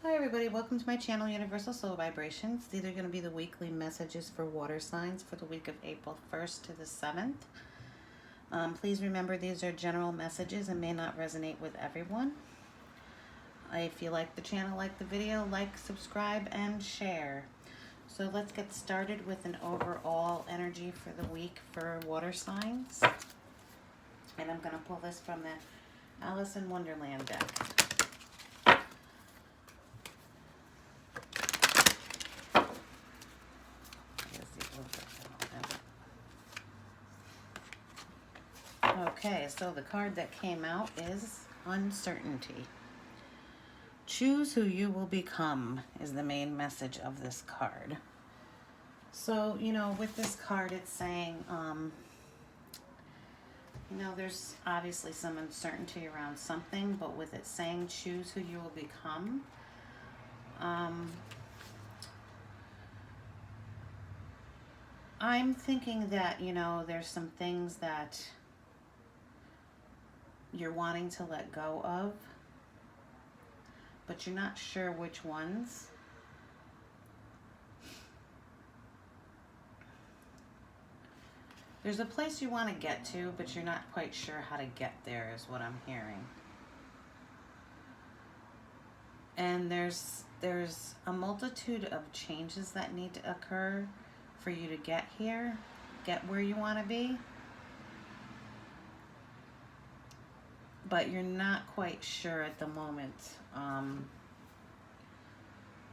Hi everybody, welcome to my channel, Universal Soul Vibrations. These are going to be the weekly messages for water signs for the week of April 1st to the 7th. Please remember these are general messages and may not resonate with everyone. If you like the channel, like the video, like, subscribe, and share. So let's get started with an overall energy for the week for water signs. And I'm going to pull this from the Alice in Wonderland deck. Okay, so the card that came out is Uncertainty. Choose who you will become is the main message of this card. So, with this card, it's saying, there's obviously some uncertainty around something, but with it saying choose who you will become, I'm thinking that, there's some things that you're wanting to let go of, but you're not sure which ones. There's a place you want to get to, but you're not quite sure how to get there, is what I'm hearing. And there's a multitude of changes that need to occur for you to get here, get where you want to be. But you're not quite sure at the moment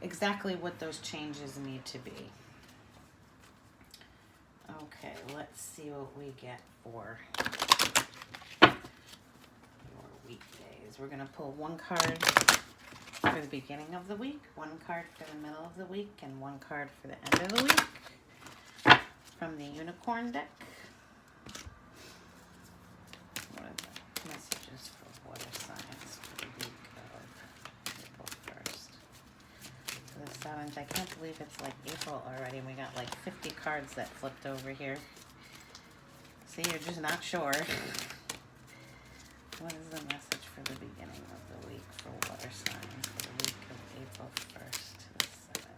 exactly what those changes need to be. Okay, let's see what we get for your weekdays. We're going to pull one card for the beginning of the week, one card for the middle of the week, and one card for the end of the week from the Unicorn deck. What are the messages for water signs for the week of April 1st to the 7th? I can't believe it's like April already. We got like 50 cards that flipped over here. See, you're just not sure. What is the message for the beginning of the week for water signs for the week of April 1st to the 7th?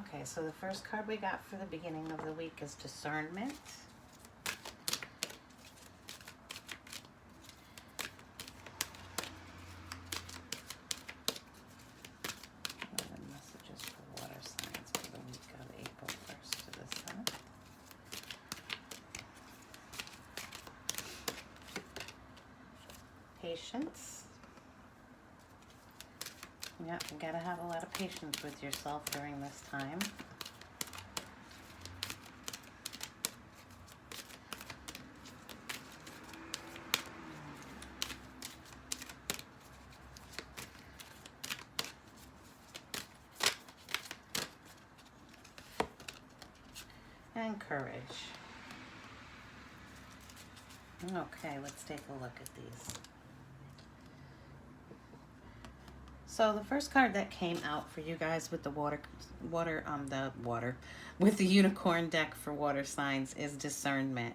Okay, so the first card we got for the beginning of the week is Discernment. What are the messages for water signs for the week of April 1st to the 7th? Patience. Yep, you gotta have a lot of patience with yourself during this time. And courage. Okay, let's take a look at these. So the first card that came out for you guys with the with the Unicorn deck for water signs is Discernment.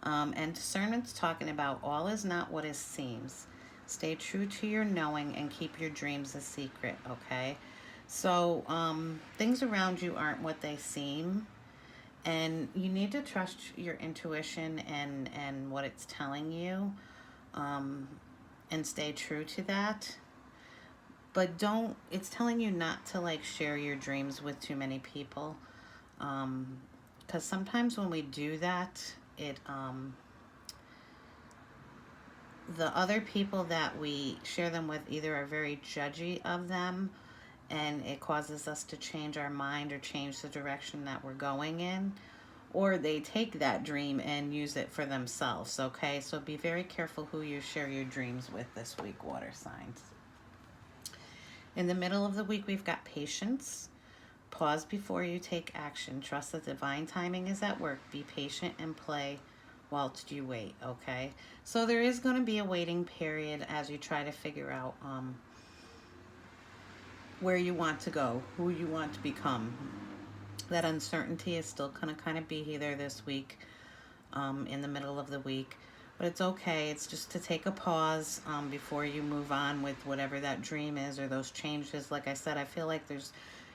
And Discernment's talking about all is not what it seems. Stay true to your knowing and keep your dreams a secret, okay? So things around you aren't what they seem. And you need to trust your intuition and what it's telling you, and stay true to that. But it's telling you not to like share your dreams with too many people. Because sometimes when we do that, the other people that we share them with either are very judgy of them, and it causes us to change our mind or change the direction that we're going in, or they take that dream and use it for themselves, okay? So be very careful who you share your dreams with this week, water signs. In the middle of the week, we've got Patience. Pause before you take action. Trust that divine timing is at work. Be patient and play whilst you wait, okay? So there is going to be a waiting period as you try to figure out where you want to go, who you want to become. That uncertainty is still going to kind of be there this week, in the middle of the week. But it's okay. It's just to take a pause before you move on with whatever that dream is or those changes. Like I said, I feel like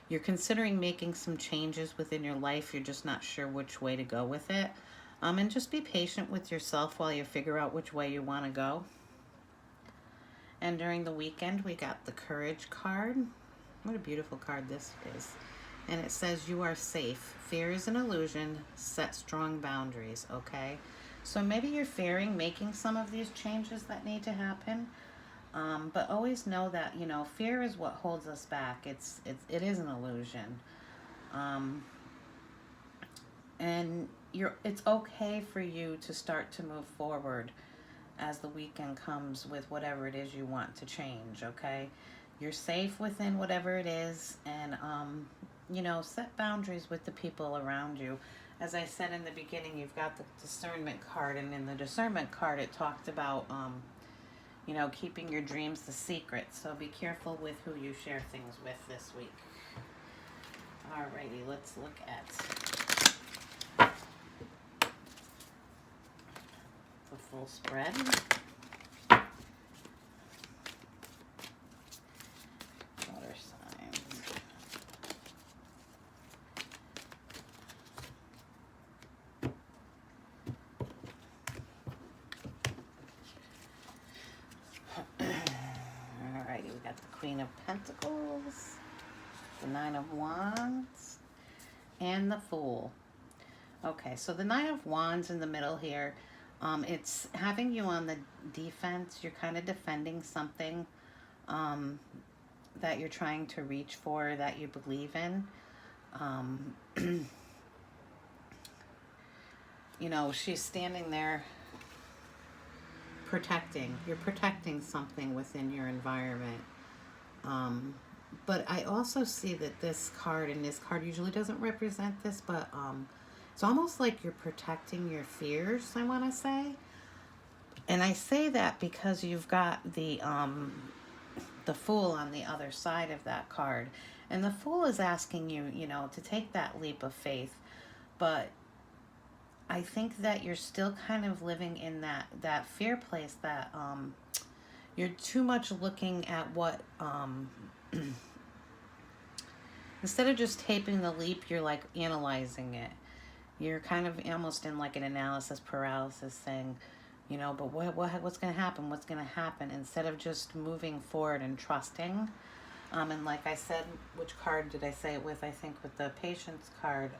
you're considering making some changes within your life. You're just not sure which way to go with it. And just be patient with yourself while you figure out which way you want to go. And during the weekend, we got the Courage card. What a beautiful card this is. And it says, you are safe. Fear is an illusion. Set strong boundaries, okay? So maybe you're fearing making some of these changes that need to happen. But always know that, fear is what holds us back. It is an illusion. And it's okay for you to start to move forward as the weekend comes with whatever it is you want to change, okay? You're safe within whatever it is, and set boundaries with the people around you. As I said in the beginning, you've got the discernment card, and in the discernment card it talked about keeping your dreams the secret. So be careful with who you share things with this week. Alrighty, let's look at the full spread. Water signs. Alrighty, we got the Queen of Pentacles, the Nine of Wands, and the Fool. Okay, so the Nine of Wands in the middle here, it's having you on the defense. You're kind of defending something that you're trying to reach for, that you believe in. She's standing there protecting. You're protecting something within your environment. But I also see that this card, and this card usually doesn't represent this, but it's almost like you're protecting your fears, I want to say. And I say that because you've got the Fool on the other side of that card. And the Fool is asking you, to take that leap of faith. But I think that you're still kind of living in that fear place, that you're too much looking at what... instead of just taking the leap, you're like analyzing it. You're kind of almost in like an analysis paralysis, saying, but what's going to happen? What's going to happen? Instead of just moving forward and trusting. And like I said, which card did I say it with? I think with the Patience card.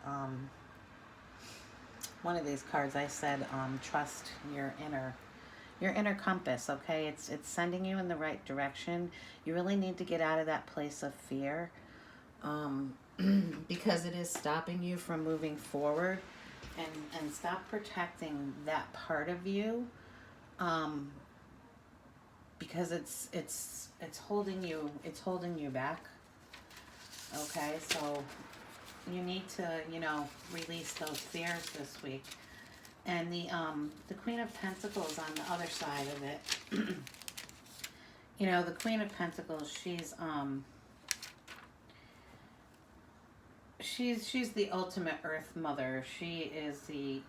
One of these cards, I said, trust your inner compass. Okay, it's sending you in the right direction. You really need to get out of that place of fear, because it is stopping you from moving forward, and stop protecting that part of you, because it's holding you back. Okay, so you need to release those fears this week. And the Queen of Pentacles on the other side of it. The Queen of Pentacles, she's the ultimate Earth Mother. She is she's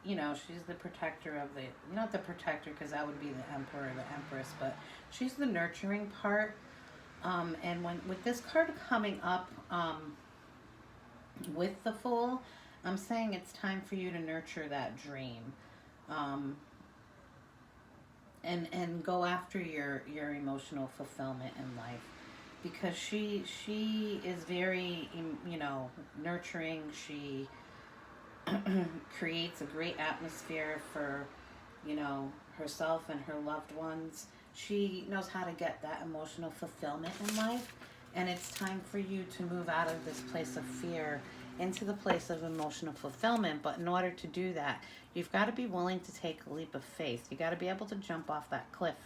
the protector of not the protector, because that would be the Emperor or the Empress, but she's the nurturing part. And with this card coming up, with the Fool, I'm saying it's time for you to nurture that dream, and go after your emotional fulfillment in life, because she is very nurturing. She creates a great atmosphere for herself and her loved ones. She knows how to get that emotional fulfillment in life. And it's time for you to move out of this place of fear into the place of emotional fulfillment. But in order to do that, you've got to be willing to take a leap of faith. You got to be able to jump off that cliff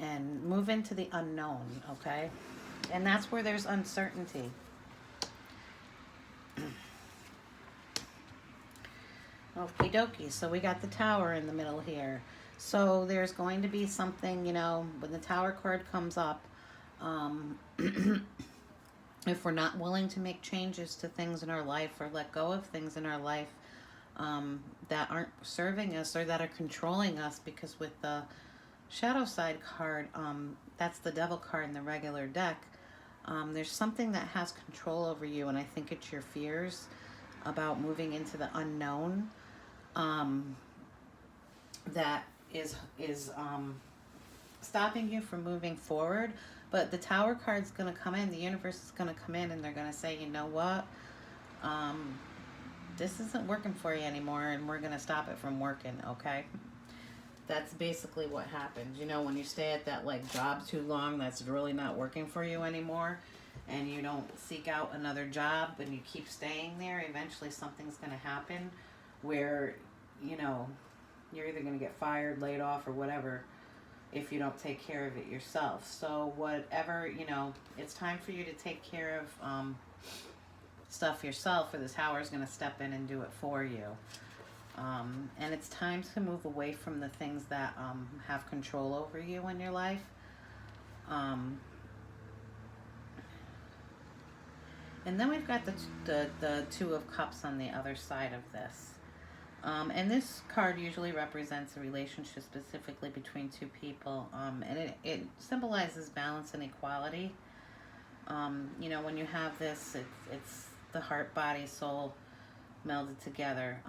and move into the unknown, okay? And that's where there's uncertainty. Okie dokie. So we got the Tower in the middle here. So there's going to be something, you know, when the Tower card comes up, um, if we're not willing to make changes to things in our life or let go of things in our life that aren't serving us or that are controlling us, because with the Shadow Side card, that's the Devil card in the regular deck, there's something that has control over you, and I think it's your fears about moving into the unknown, um, that is stopping you from moving forward. But the Tower card's going to come in, the universe is going to come in, and they're going to say, you know what, um, this isn't working for you anymore, and we're going to stop it from working, okay? That's basically what happens. You know, when you stay at that like job too long that's really not working for you anymore, and you don't seek out another job and you keep staying there, eventually something's going to happen where, you know, you're either going to get fired, laid off, or whatever if you don't take care of it yourself. So whatever, you know, it's time for you to take care of stuff yourself, or the Tower is going to step in and do it for you. And it's time to move away from the things that have control over you in your life. And then we've got the Two of Cups on the other side of this. And this card usually represents a relationship specifically between two people. And it symbolizes balance and equality. You know, when you have this, it's the heart, body, soul melded together.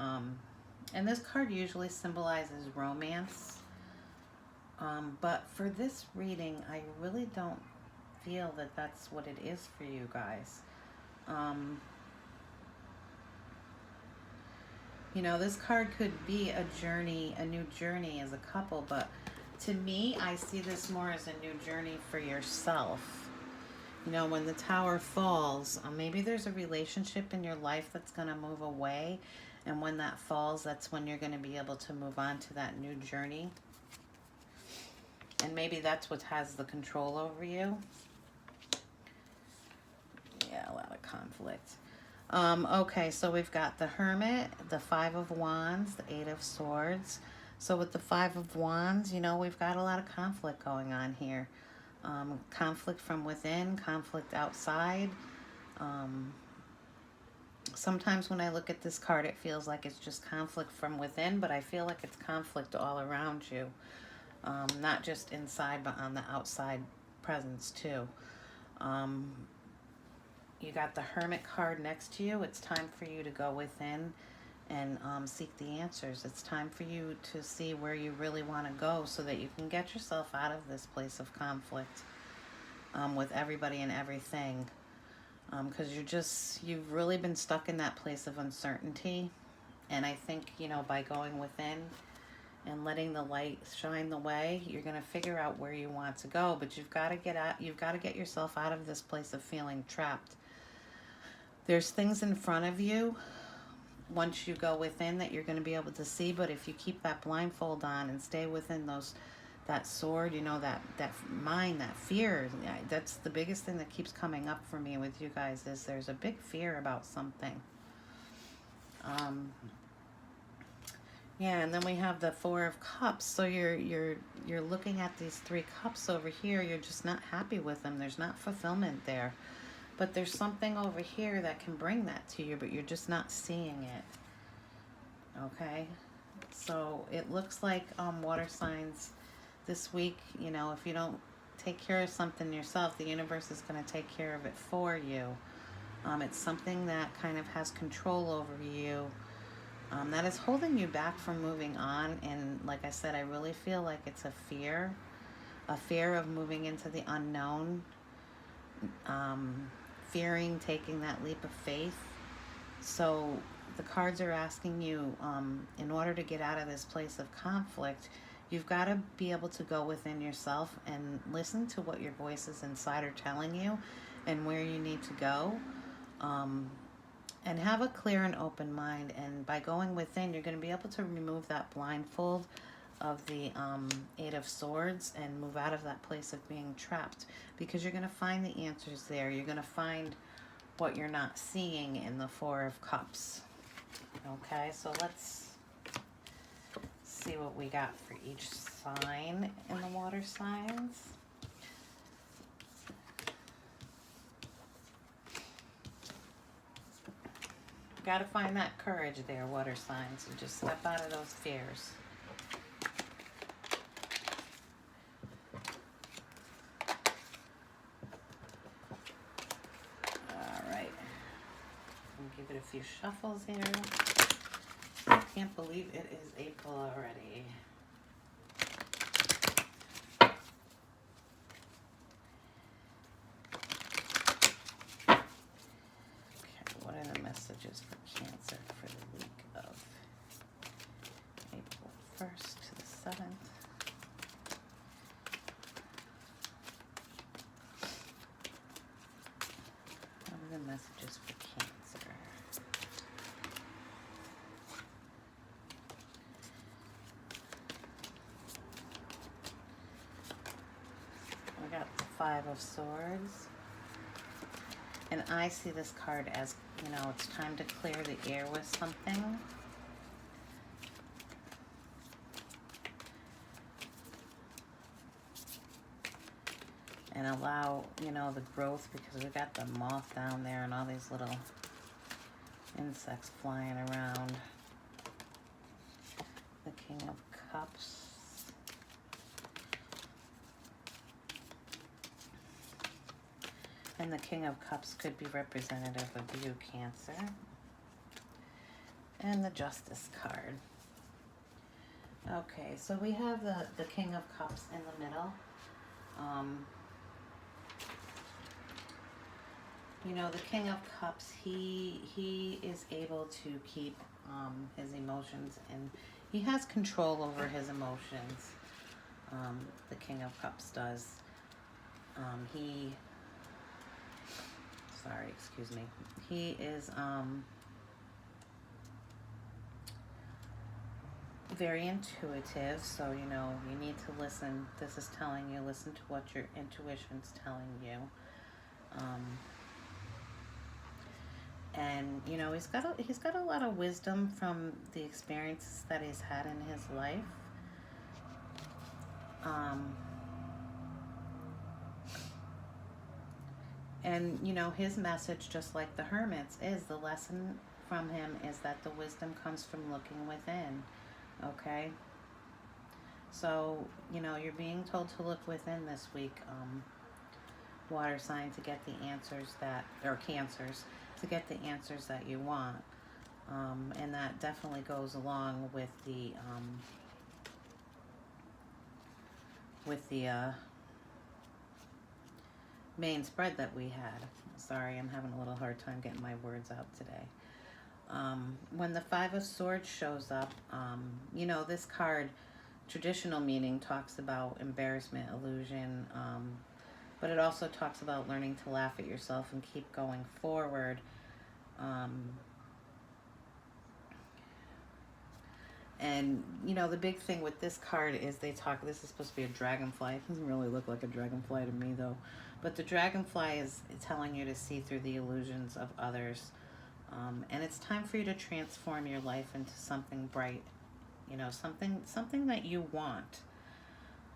And this card usually symbolizes romance. But for this reading, I really don't feel that that's what it is for you guys. You know, this card could be a journey, a new journey as a couple, but to me, I see this more as a new journey for yourself. You know, when the Tower falls, maybe there's a relationship in your life that's going to move away, and when that falls, that's when you're going to be able to move on to that new journey. And maybe that's what has the control over you. Yeah, a lot of conflict. Okay, so we've got the Hermit, the Five of Wands, the Eight of Swords. So with the Five of Wands, you know, we've got a lot of conflict going on here. Conflict from within, conflict outside. Sometimes when I look at this card, it feels like it's just conflict from within, but I feel like it's conflict all around you. Not just inside, but on the outside presence too. You got the Hermit card next to you. It's time for you to go within and seek the answers. It's time for you to see where you really want to go so that you can get yourself out of this place of conflict with everybody and everything. Because you've really been stuck in that place of uncertainty. And I think, you know, by going within and letting the light shine the way, you're going to figure out where you want to go. But you've got to get yourself out of this place of feeling trapped. There's things in front of you once you go within that you're going to be able to see, but if you keep that blindfold on and stay within that sword, you know, that mind, that fear, that's the biggest thing that keeps coming up for me with you guys, is there's a big fear about something. Yeah, and then we have the Four of Cups. So you're looking at these three cups over here. You're just not happy with them. There's not fulfillment there. But there's something over here that can bring that to you, but you're just not seeing it. Okay? So it looks like water signs this week, you know, if you don't take care of something yourself, the universe is going to take care of it for you. It's something that kind of has control over you, that is holding you back from moving on. And like I said, I really feel like it's a fear of moving into the unknown, fearing taking that leap of faith. So the cards are asking you, in order to get out of this place of conflict, you've got to be able to go within yourself and listen to what your voices inside are telling you and where you need to go, and have a clear and open mind. And by going within, you're going to be able to remove that blindfold of the Eight of Swords and move out of that place of being trapped, because you're going to find the answers there. You're going to find what you're not seeing in the Four of Cups. Okay, so let's see what we got for each sign in the water signs. Got to find that courage there, water signs, and just step out of those fears. All right. Give it a few shuffles here. I can't believe it is April already. Messages for Cancer for the week of April 1st to the 7th. What are the messages for Cancer? We got the Five of Swords. And I see this card as, you know, it's time to clear the air with something. And allow, you know, the growth, because we've got the moth down there and all these little insects flying around. The King of Cups. And the King of Cups could be representative of you, Cancer. And the Justice card. Okay, so we have the King of Cups in the middle. You know, the King of Cups, he is able to keep his emotions, and he has control over his emotions. The King of Cups does. He is very intuitive, so you know, you need to listen. This is telling you, listen to what your intuition's telling you. And you know, he's got a lot of wisdom from the experiences that he's had in his life. And, you know, his message, just like the Hermit's, is the lesson from him is that the wisdom comes from looking within, okay? So, you know, you're being told to look within this week, water sign, to get the answers that, or Cancers, to get the answers that you want. And that definitely goes along with the main spread that we had. Sorry, I'm having a little hard time getting my words out today. When the Five of Swords shows up, you know, this card, traditional meaning, talks about embarrassment, illusion, but it also talks about learning to laugh at yourself and keep going forward. And, you know, the big thing with this card is this is supposed to be a dragonfly. It doesn't really look like a dragonfly to me, though. But the dragonfly is telling you to see through the illusions of others. And it's time for you to transform your life into something bright. You know, something that you want.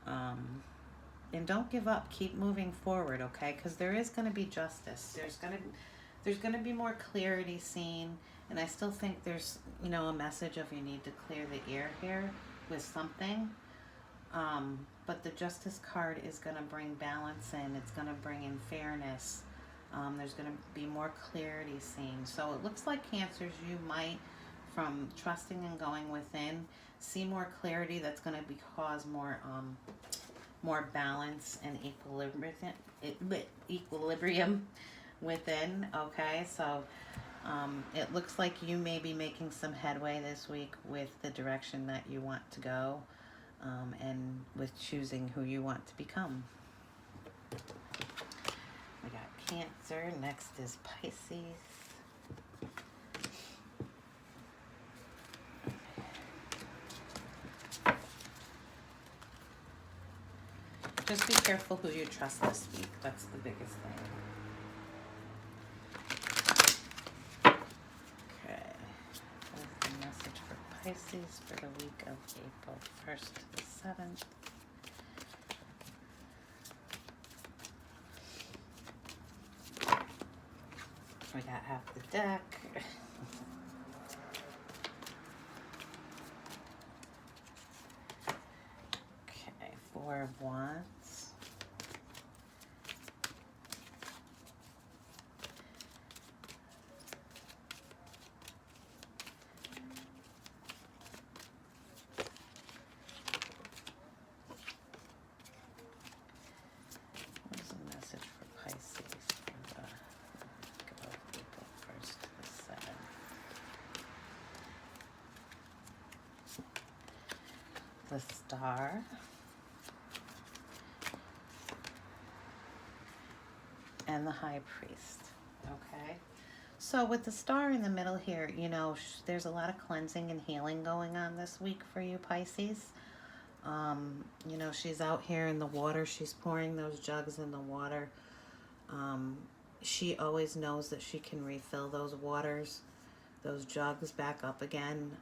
And don't give up. Keep moving forward, okay? Because there is going to be justice. There's going to be more clarity seen. And I still think there's, you know, a message of you need to clear the air here with something. But the Justice card is going to bring balance in. It's going to bring in fairness. There's going to be more clarity seen. So it looks like Cancers, you might, from trusting and going within, see more clarity that's going to cause more balance and equilibrium within. Okay, so it looks like you may be making some headway this week with the direction that you want to go, and with choosing who you want to become. We got Cancer. Next is Pisces. Just be careful who you trust this week. That's the biggest thing. Okay. What is the message for Pisces for the week of April 1st to the 7th. We got half the deck. Okay, Four of Wands. What is the message for Pisces for the week of April 1st to the 7th? The Star. And the High Priest. Okay. So with the Star in the middle here, you know, there's a lot of cleansing and healing going on this week for you, Pisces. You know, she's out here in the water. She's pouring those jugs in the water. She always knows that she can refill those waters, those jugs back up again.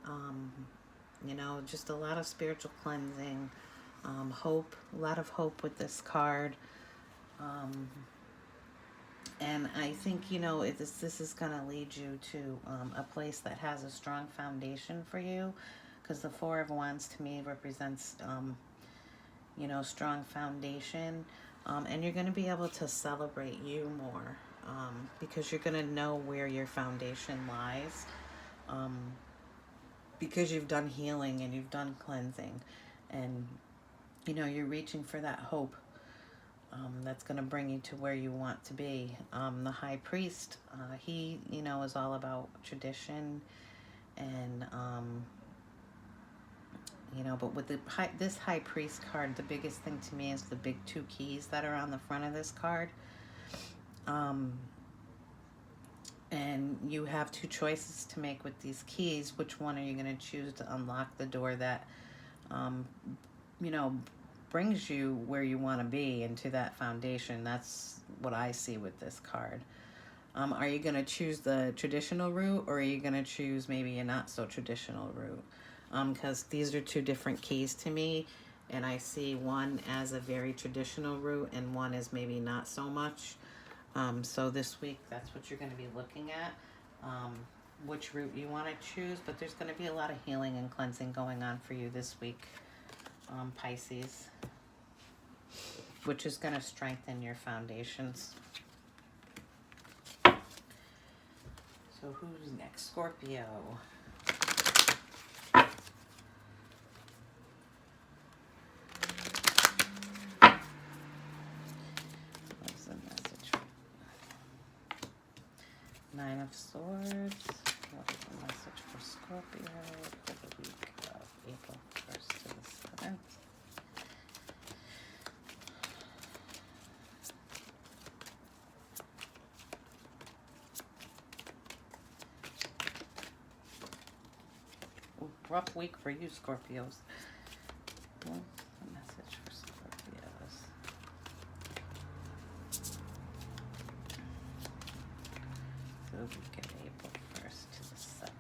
You know, just a lot of spiritual cleansing, hope, a lot of hope with this card. And I think, you know, this is going to lead you to a place that has a strong foundation for you, because the Four of Wands to me represents, you know, strong foundation. And you're going to be able to celebrate you more, because you're going to know where your foundation lies, because you've done healing and you've done cleansing, and, you know, you're reaching for that hope. That's going to bring you to where you want to be. The High Priest, he, you know, is all about tradition and, you know, but with this High Priest card, the biggest thing to me is the big two keys that are on the front of this card. And you have two choices to make with these keys. Which one are you going to choose to unlock the door that, you know, brings you where you want to be, into that foundation? That's what I see with this card. Are you going to choose the traditional route, or are you going to choose maybe a not so traditional route? Because these are two different keys to me, and I see one as a very traditional route and one as maybe not so much. So this week, that's what you're going to be looking at, which route you want to choose. But there's going to be a lot of healing and cleansing going on for you this week, Pisces, which is going to strengthen your foundations. So who's next? Scorpio. What's the message? Nine of Swords. What is the message for Scorpio for the week of April 1st to the 7th? Rough week for you, Scorpios. What's the message for Scorpios? So we get April 1st to the 7th.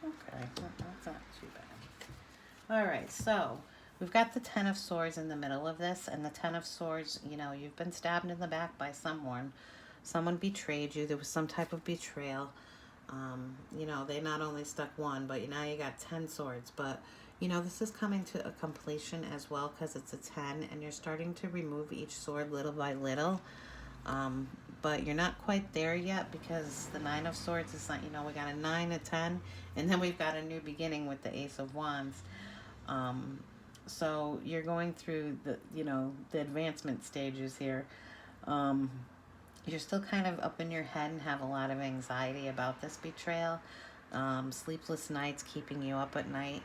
Okay, that's not too bad. All right, so we've got the Ten of Swords in the middle of this, and the Ten of Swords, you know, you've been stabbed in the back by someone. Someone betrayed you. There was some type of betrayal. You know, they not only stuck one, but now you got 10 swords. But, you know, this is coming to a completion as well, because it's a 10, and you're starting to remove each sword little by little. But you're not quite there yet, because the Nine of Swords is not, you know, we got a 9, a 10, and then we've got a new beginning with the Ace of Wands. So you're going through the, you know, the advancement stages here. You're still kind of up in your head and have a lot of anxiety about this betrayal. Sleepless nights, keeping you up at night.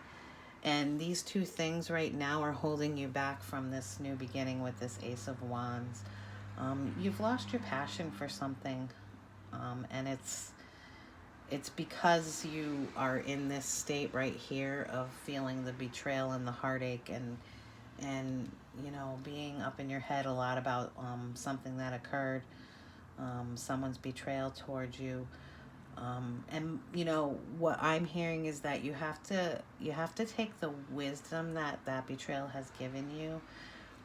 And these two things right now are holding you back from this new beginning with this Ace of Wands. You've lost your passion for something, and it's because you are in this state right here of feeling the betrayal and the heartache, and you know, being up in your head a lot about something that occurred, someone's betrayal towards you. And you know what I'm hearing is that you have to take the wisdom that that betrayal has given you,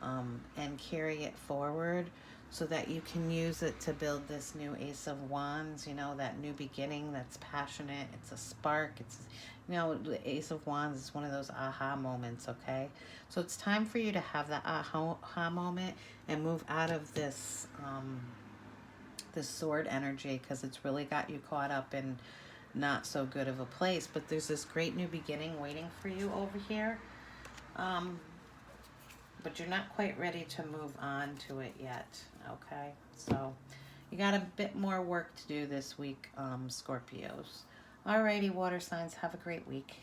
and carry it forward so that you can use it to build this new Ace of Wands, you know, that new beginning that's passionate. It's a spark. It's, you know, the Ace of Wands is one of those aha moments, okay? So it's time for you to have that aha moment and move out of this sword energy, because it's really got you caught up in not so good of a place. But there's this great new beginning waiting for you over here. Um, but you're not quite ready to move on to it yet, okay? So you got a bit more work to do this week, Scorpios. Alrighty, water signs, have a great week.